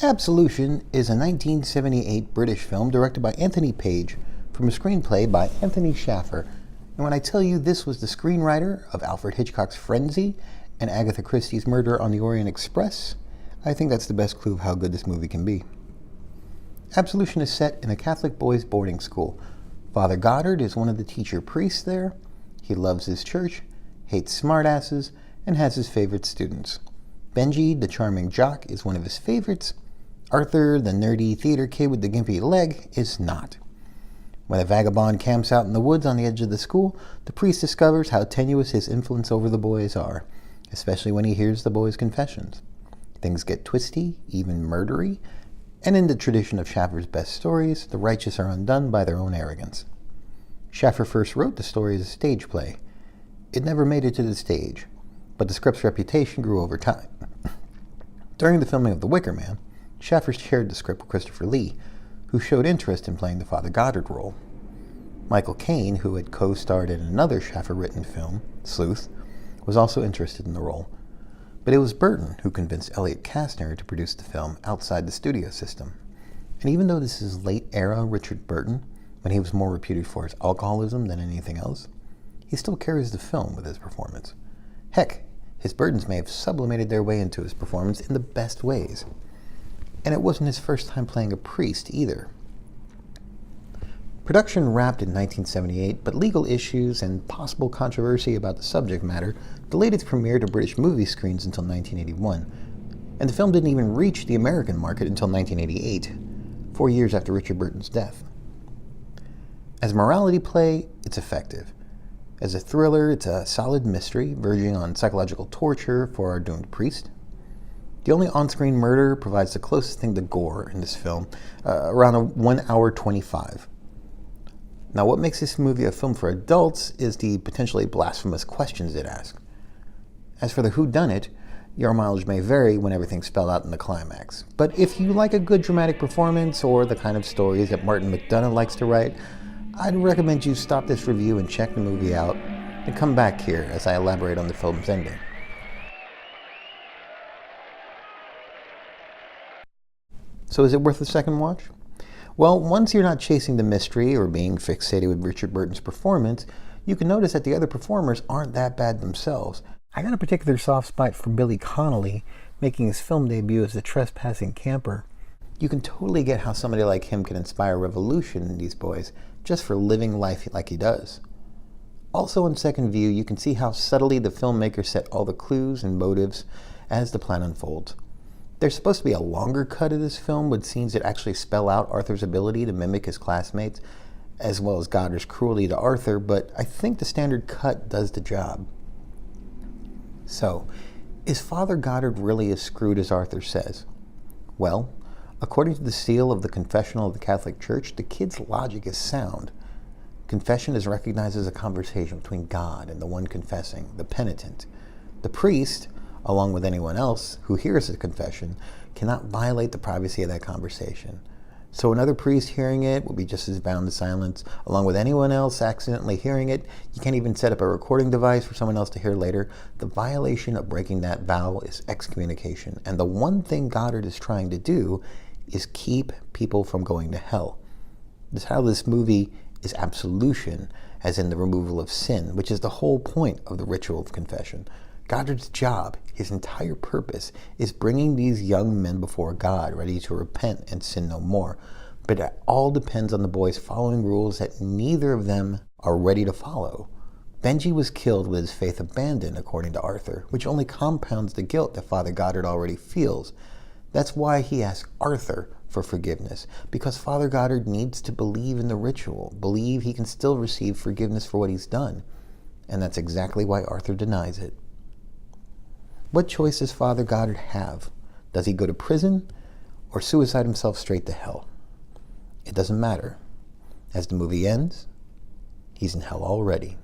Absolution is a 1978 British film directed by Anthony Page from a screenplay by Anthony Shaffer. And when I tell you this was the screenwriter of Alfred Hitchcock's Frenzy and Agatha Christie's Murder on the Orient Express, I think that's the best clue of how good this movie can be. Absolution is set in a Catholic boys' boarding school. Father Goddard is one of the teacher priests there. He loves his church, hates smartasses, and has his favorite students. Benji, the charming jock, is one of his favorites. Arthur, the nerdy theater kid with the gimpy leg, is not. When a vagabond camps out in the woods on the edge of the school, the priest discovers how tenuous his influence over the boys are, especially when he hears the boys' confessions. Things get twisty, even murdery, and in the tradition of Shaffer's best stories, the righteous are undone by their own arrogance. Shaffer first wrote the story as a stage play. It never made it to the stage, but the script's reputation grew over time. During the filming of The Wicker Man, Shaffer shared the script with Christopher Lee, who showed interest in playing the Father Goddard role. Michael Caine, who had co-starred in another Shaffer-written film, Sleuth, was also interested in the role. But it was Burton who convinced Elliot Kastner to produce the film outside the studio system. And even though this is late-era Richard Burton, when he was more reputed for his alcoholism than anything else, he still carries the film with his performance. Heck, his Burtons may have sublimated their way into his performance in the best ways. And it wasn't his first time playing a priest either. Production wrapped in 1978, but legal issues and possible controversy about the subject matter delayed its premiere to British movie screens until 1981. And the film didn't even reach the American market until 1988, 4 years after Richard Burton's death. As a morality play, it's effective. As a thriller, it's a solid mystery, verging on psychological torture for our doomed priest. The only on-screen murder provides the closest thing to gore in this film, around a 1 hour 25. Now, what makes this movie a film for adults is the potentially blasphemous questions it asks. As for the whodunit, your mileage may vary when everything's spelled out in the climax. But if you like a good dramatic performance or the kind of stories that Martin McDonagh likes to write, I'd recommend you stop this review and check the movie out, and come back here as I elaborate on the film's ending. So is it worth a second watch? Well, once you're not chasing the mystery or being fixated with Richard Burton's performance, you can notice that the other performers aren't that bad themselves. I got a particular soft spot for Billy Connolly, making his film debut as a trespassing camper. You can totally get how somebody like him can inspire revolution in these boys, just for living life like he does. Also on second view, you can see how subtly the filmmaker set all the clues and motives as the plan unfolds. There's supposed to be a longer cut of this film with scenes that actually spell out Arthur's ability to mimic his classmates, as well as Goddard's cruelty to Arthur, but I think the standard cut does the job. So, is Father Goddard really as screwed as Arthur says? Well, according to the seal of the confessional of the Catholic Church, the kid's logic is sound. Confession is recognized as a conversation between God and the one confessing, the penitent. The priest, along with anyone else who hears the confession, cannot violate the privacy of that conversation. So another priest hearing it will be just as bound to silence, along with anyone else accidentally hearing it. You can't even set up a recording device for someone else to hear later. The violation of breaking that vow is excommunication. And the one thing Goddard is trying to do is keep people from going to hell. This is how this movie is absolution, as in the removal of sin, which is the whole point of the ritual of confession. Goddard's job, his entire purpose, is bringing these young men before God, ready to repent and sin no more. But it all depends on the boys following rules that neither of them are ready to follow. Benji was killed with his faith abandoned, according to Arthur, which only compounds the guilt that Father Goddard already feels. That's why he asks Arthur for forgiveness, because Father Goddard needs to believe in the ritual, believe he can still receive forgiveness for what he's done. And that's exactly why Arthur denies it. What choice does Father Goddard have? Does he go to prison or suicide himself straight to hell? It doesn't matter. As the movie ends, he's in hell already.